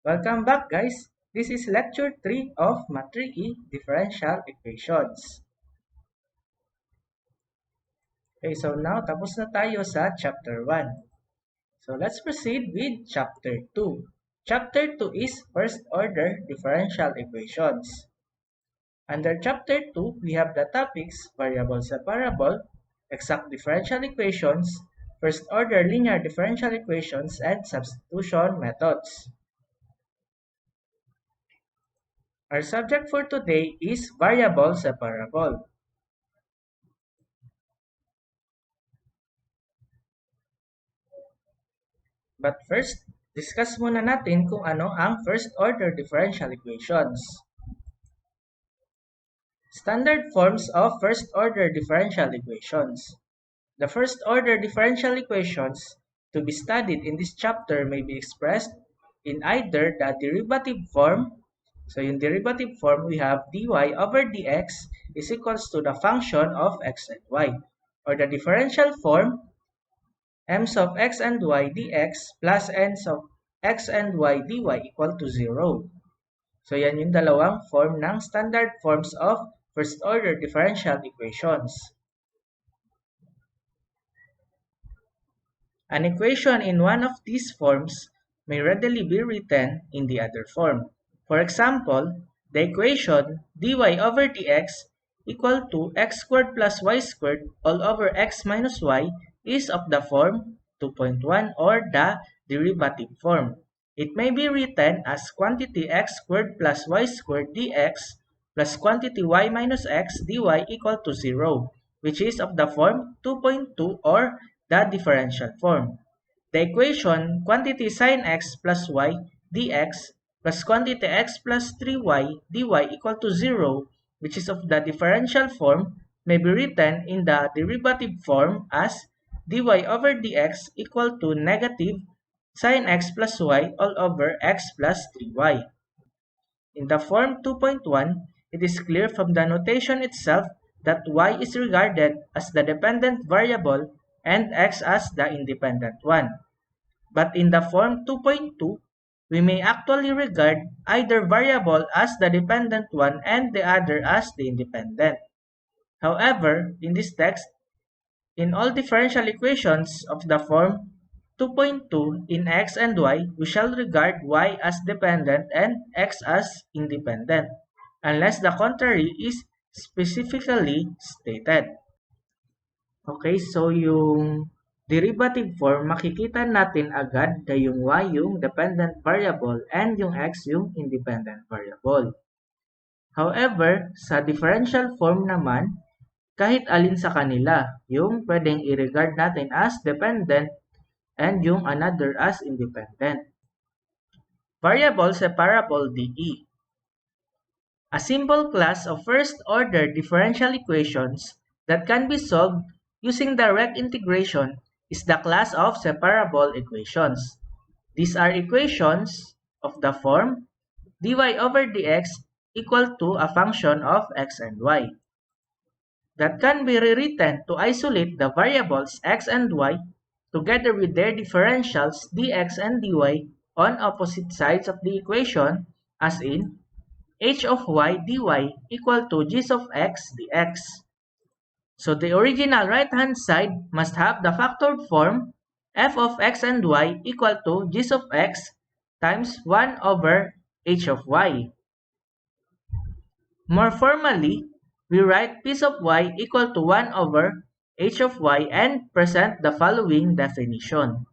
Welcome back, guys. This is Lecture 3 of Math3E Differential Equations. Okay, so now tapos na tayo sa Chapter 1. So let's proceed with Chapter 2. Chapter 2 is First Order Differential Equations. Under Chapter 2, we have the topics Variable Separable, Exact Differential Equations, First Order Linear Differential Equations, and Substitution Methods. Our subject for today is variable separable. But first, discuss muna natin kung ano ang first order differential equations. Standard forms of first order differential equations. The first order differential equations to be studied in this chapter may be expressed in either the derivative form. So yung derivative form, we have dy over dx is equals to the function of x and y. Or the differential form, m's of x and y dx plus n's of x and y dy equal to 0. So yan yung dalawang form ng standard forms of first order differential equations. An equation in one of these forms may readily be written in the other form. For example, the equation dy over dx equal to x squared plus y squared all over x minus y is of the form 2.1 or the derivative form. It may be written as quantity x squared plus y squared dx plus quantity y minus x dy equal to 0, which is of the form 2.2 or the differential form. The equation quantity sin x plus y dx plus quantity x plus 3y dy equal to 0, which is of the differential form, may be written in the derivative form as dy over dx equal to negative sin x plus y all over x plus 3y. In the form 2.1, it is clear from the notation itself that y is regarded as the dependent variable and x as the independent one. But in the form 2.2, we may actually regard either variable as the dependent one and the other as the independent. However, in this text, in all differential equations of the form 2.2 in x and y, we shall regard y as dependent and x as independent, unless the contrary is specifically stated. Okay, so yung derivative form, makikita natin agad na yung y yung dependent variable and yung x yung independent variable. However, sa differential form naman, kahit alin sa kanila, yung pwedeng i-regard natin as dependent and yung another as independent. Variable separable DE. A simple class of first-order differential equations that can be solved using direct integration is the class of separable equations. These are equations of the form dy over dx equal to a function of x and y that can be rewritten to isolate the variables x and y together with their differentials dx and dy on opposite sides of the equation, as in h of y dy equal to g of x dx. So the original right-hand side must have the factored form f of x and y equal to g of x times 1 over h of y. More formally, we write p of y equal to 1 over h of y and present the following definition.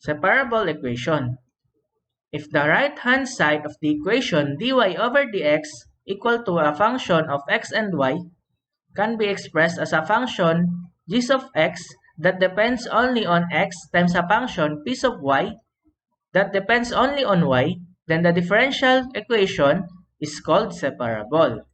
Separable equation. If the right-hand side of the equation dy over dx equal to a function of x and y can be expressed as a function g of x that depends only on x times a function p of y that depends only on y, then the differential equation is called separable.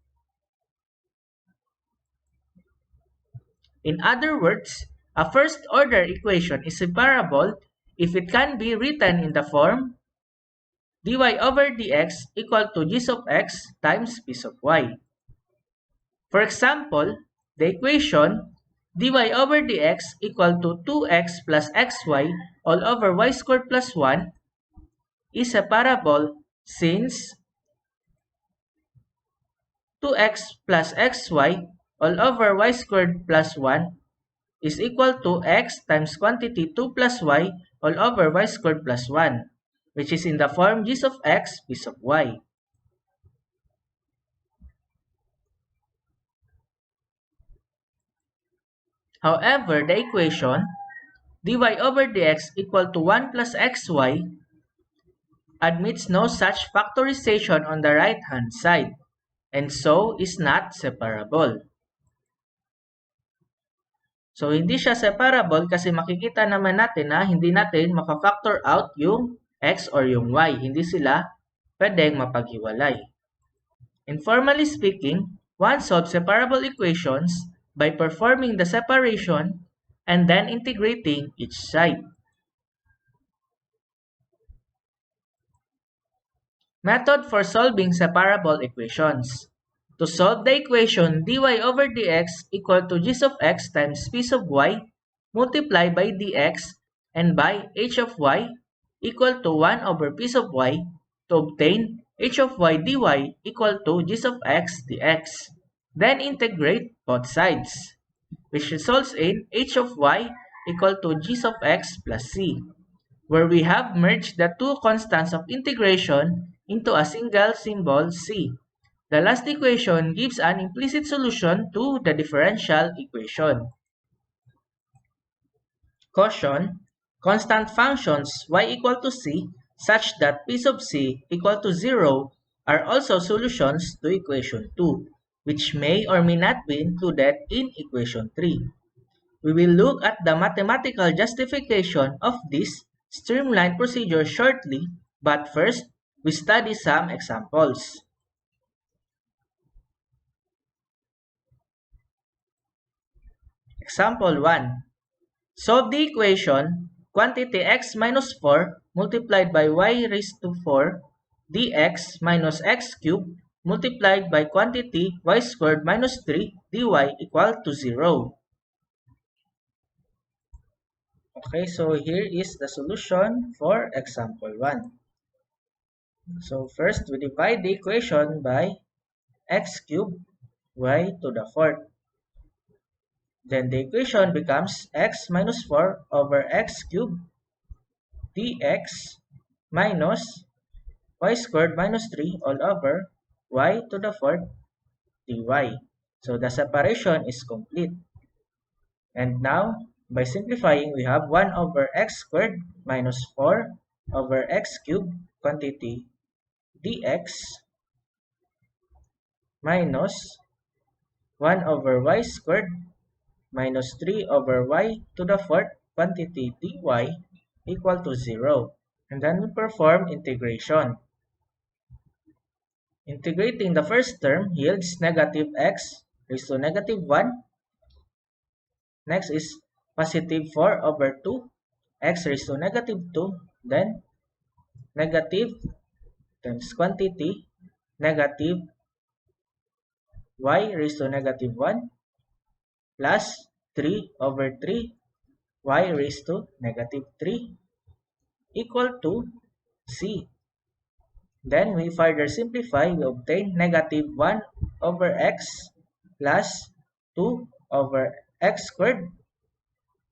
In other words, a first-order equation is separable if it can be written in the form dy over dx equal to g of x times p of y. For example, the equation dy over dx equal to 2x plus xy all over y squared plus 1 is separable since 2x plus xy all over y squared plus 1 is equal to x times quantity 2 plus y all over y squared plus 1, which is in the form g of x, p of y. However, the equation dy over dx equal to 1 plus xy admits no such factorization on the right-hand side, and so is not separable. So, hindi siya separable kasi makikita naman natin na hindi natin maka-factor out yung x or yung y. Hindi sila pwedeng mapaghiwalay. Informally speaking, one solves separable equations by performing the separation and then integrating each side. Method for solving separable equations. To solve the equation dy over dx equal to g of x times p of y multiplied by dx and by h of y equal to 1 over p of y to obtain h of y dy equal to g of x dx. Then integrate both sides, which results in h of y equal to g of x plus c, where we have merged the two constants of integration into a single symbol c. The last equation gives an implicit solution to the differential equation. Caution: constant functions y equal to c such that p sub c equal to 0 are also solutions to equation 2, which may or may not be included in equation 3. We will look at the mathematical justification of this streamlined procedure shortly, but first, we study some examples. Example 1. Solve the equation quantity x minus 4 multiplied by y raised to 4 dx minus x cubed multiplied by quantity y squared minus 3 dy equal to 0. Okay, so here is the solution for example 1. So first, we divide the equation by x cubed y to the 4th. Then the equation becomes x minus 4 over x cubed dx minus y squared minus 3 all over y to the 4th dy. So the separation is complete. And now, by simplifying, we have 1 over x squared minus 4 over x cubed quantity dx minus 1 over y squared minus 3 over y to the 4th quantity dy equal to 0. And then we perform integration. Integrating the first term yields negative x raised to negative 1. Next is positive 4 over 2 x raised to negative 2. Then negative times quantity negative y raised to negative 1 plus 3 over 3 y raised to negative 3 equal to c. Then we further simplify, we obtain negative 1 over x plus 2 over x squared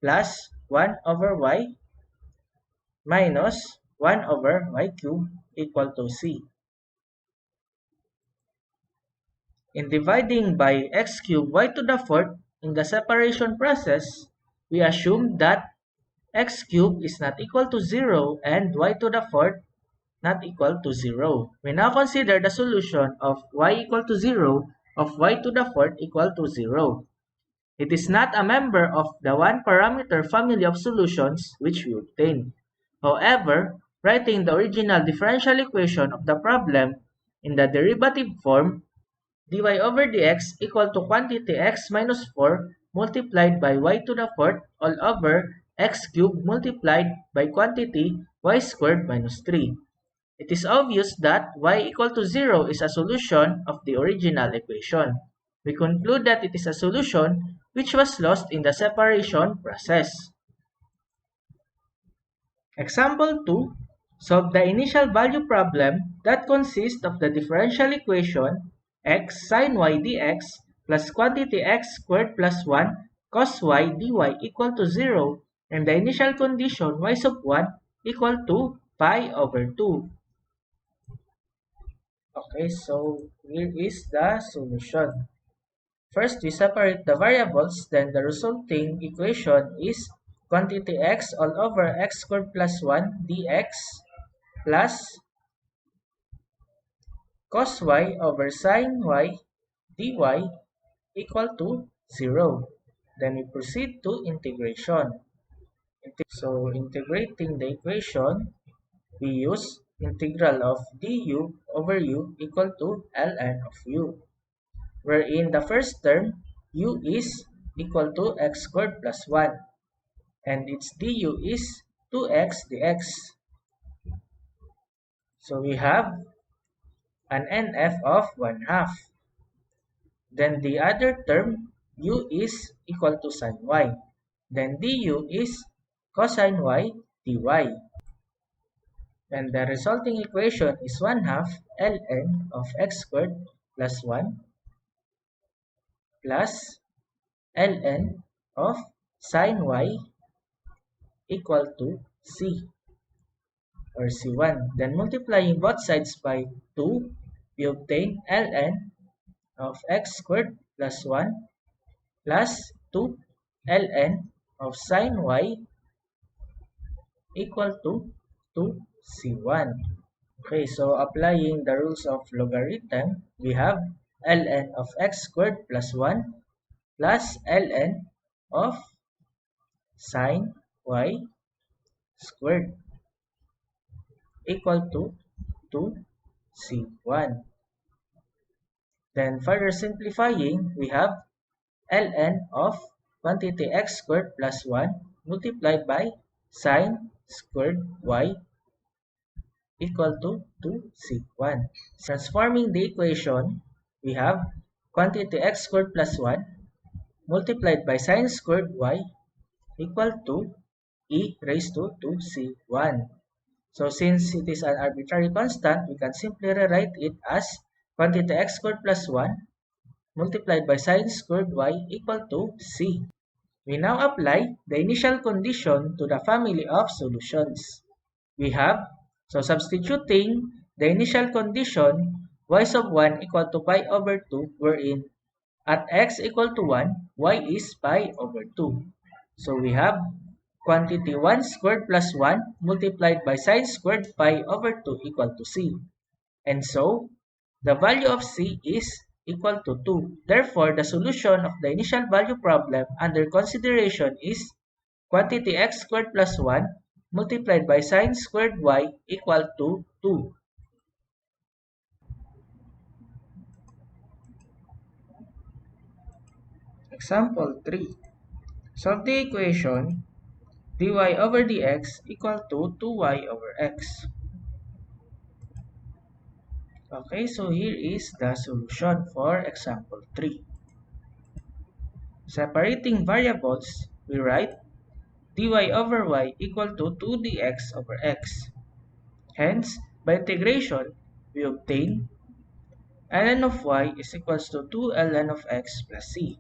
plus 1 over y minus 1 over y cubed equal to c. In dividing by x cubed y to the 4th in the separation process, we assume that x cubed is not equal to 0 and y to the 4th not equal to 0. We now consider the solution of y equal to 0 of y to the 4th equal to 0. It is not a member of the one-parameter family of solutions which we obtained. However, writing the original differential equation of the problem in the derivative form, dy over dx equal to quantity x minus 4 multiplied by y to the 4th all over x cubed multiplied by quantity y squared minus 3. It is obvious that y equal to 0 is a solution of the original equation. We conclude that it is a solution which was lost in the separation process. Example 2. Solve the initial value problem that consists of the differential equation x sin y dx plus quantity x squared plus 1 cos y dy equal to 0 and the initial condition y sub 1 equal to pi over 2. Okay, so here is the solution. First, we separate the variables, then the resulting equation is quantity x all over x squared plus 1 dx plus cos y over sin y dy equal to 0. Then we proceed to integration. So integrating the equation, we use integral of du over u equal to ln of u, wherein the first term u is equal to x squared plus 1 and its du is 2x dx. So we have an nf of 1 half. Then the other term u is equal to sin y. Then du is cosine y dy. And the resulting equation is 1 half ln of x squared plus 1 plus ln of sin y equal to c or c1. Then multiplying both sides by 2, we obtain ln of x squared plus 1 plus 2 ln of sin y equal to 2c1. Okay, so applying the rules of logarithm, we have ln of x squared plus 1 plus ln of sin y squared equal to 2c1. Then further simplifying, we have ln of quantity x squared plus 1 multiplied by sin squared y equal to 2c1. Transforming the equation, we have quantity x squared plus 1 multiplied by sin squared y equal to e raised to 2c1. So since it is an arbitrary constant, we can simply rewrite it as quantity x squared plus 1 multiplied by sin squared y equal to c. We now apply the initial condition to the family of solutions. We have, so substituting the initial condition, y sub 1 equal to pi over 2, wherein at x equal to 1, y is pi over 2. So we have quantity 1 squared plus 1 multiplied by sin squared pi over 2 equal to c. And so, the value of c is equal to 2. Therefore, the solution of the initial value problem under consideration is quantity x squared plus 1 multiplied by sin squared y equal to 2. Example 3. Solve the equation dy over dx equal to 2y over x. Okay, so here is the solution for example 3. Separating variables, we write dy over y equal to 2 dx over x. Hence, by integration, we obtain ln of y is equals to 2 ln of x plus c,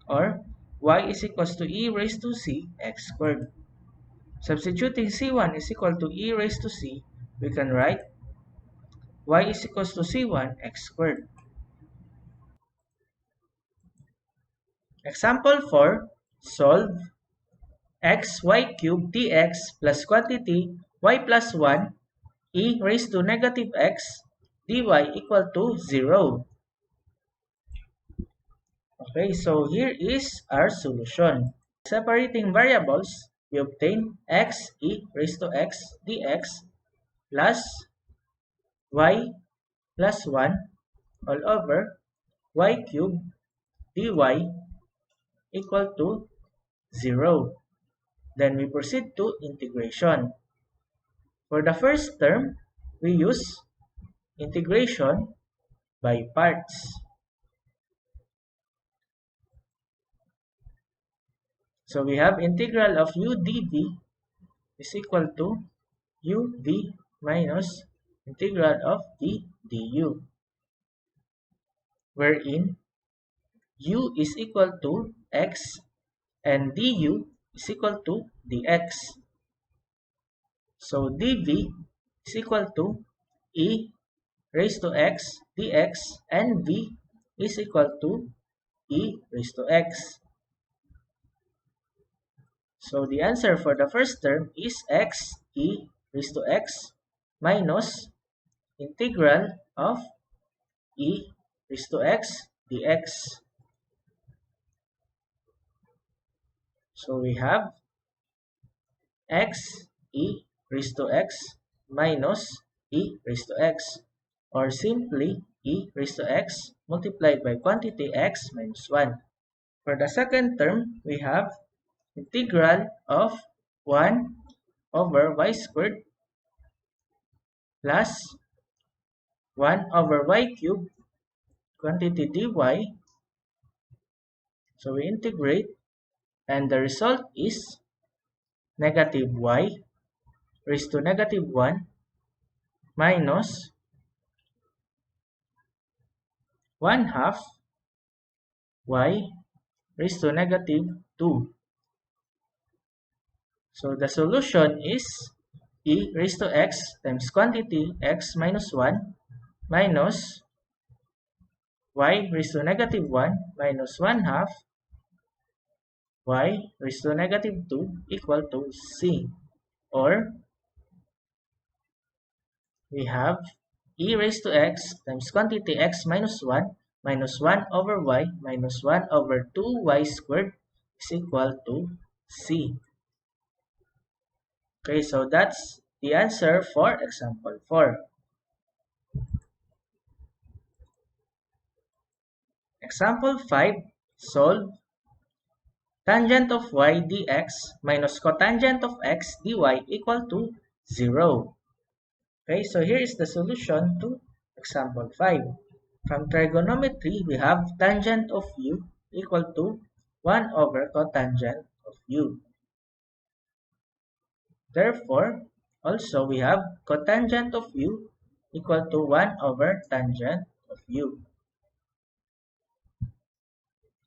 or y is equals to e raised to c x squared. Substituting c1 is equal to e raised to c, we can write y is equals to c1 x squared. Example 4, solve xy cubed dx plus quantity y plus 1 e raised to negative x dy equal to 0. Okay, so here is our solution. Separating variables, we obtain x e raised to x dx plus y plus 1 all over y cubed dy equal to 0. Then we proceed to integration. For the first term, we use integration by parts. So we have integral of u dv is equal to uv minus integral of v du, wherein u is equal to x and du is equal to dx. So dv is equal to e raised to x dx, and v is equal to e raised to x. So the answer for the first term is x e raised to x minus integral of e raised to x dx. So we have x e raised to x minus e raised to x, or simply e raised to x multiplied by quantity x minus 1. For the second term, we have integral of 1 over y squared plus 1 over y cubed quantity dy. So we integrate, and the result is negative y raised to negative 1 minus 1 half y raised to negative 2. So the solution is e raised to x times quantity x minus 1 minus y raised to negative 1 minus 1 half y raised to negative 2 equal to c, or we have e raised to x times quantity x minus 1 minus 1 over y minus 1 over 2y squared is equal to c. Okay, so that's the answer for example 4. Example 5, solve tangent of y dx minus cotangent of x dy equal to 0. Okay, so here is the solution to example 5. From trigonometry, we have tangent of u equal to 1 over cotangent of u. Therefore, also we have cotangent of u equal to 1 over tangent of u.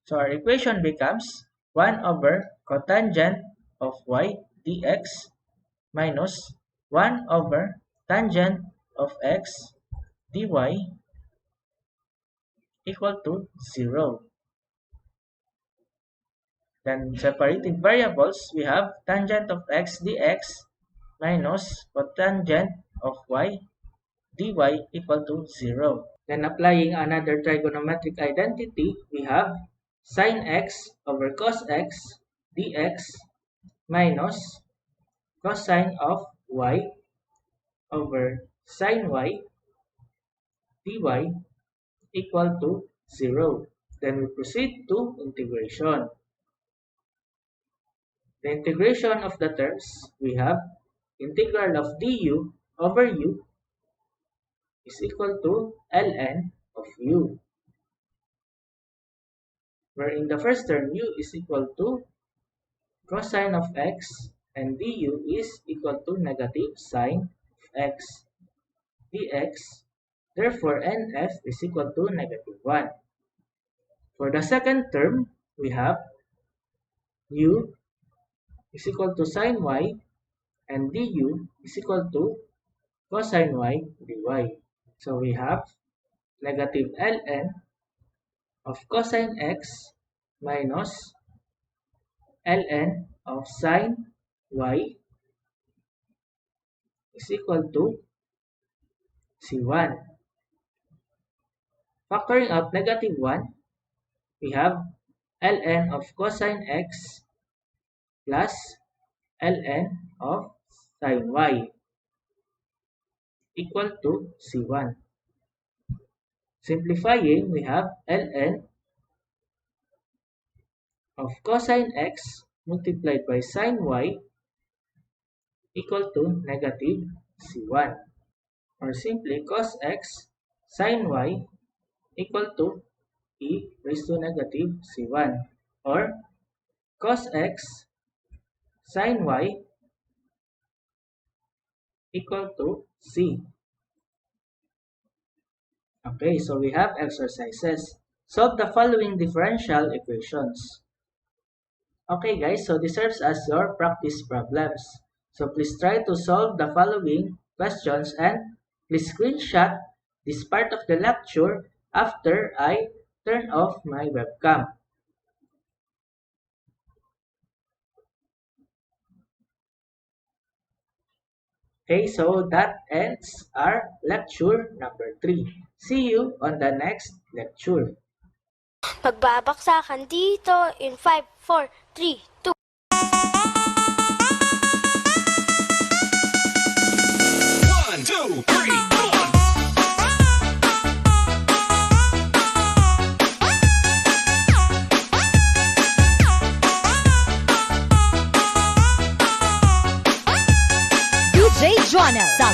So our equation becomes 1 over cotangent of y dx minus 1 over tangent of x dy equal to 0. Then separating variables, we have tangent of x dx minus cotangent of y dy equal to 0. Then applying another trigonometric identity, we have sin x over cos x dx minus cosine of y over sin y dy equal to 0. Then we proceed to integration. The integration of the terms, we have integral of du over u is equal to ln of u, where in the first term u is equal to cosine of x and du is equal to negative sine of x dx. Therefore, nf is equal to negative 1. For the second term, we have u is equal to sine y and du is equal to cosine y dy. So we have negative ln of cosine x minus ln of sine y is equal to c1. Factoring out negative 1, we have ln of cosine x plus ln of sine y equal to c1. Simplifying, we have ln of cosine x multiplied by sine y equal to negative c1, or simply cos x sine y equal to e raised to negative c1, or cos x sin y equal to c. Okay, so we have exercises. Solve the following differential equations. Okay guys, so this serves as your practice problems. So please try to solve the following questions and please screenshot this part of the lecture after I turn off my webcam. Okay, so that ends our lecture number 3. See you on the next lecture. Magbabaksakan dito in 5, 4, 3, 2. 1, 2, 3, 4. DJ Joanna, sa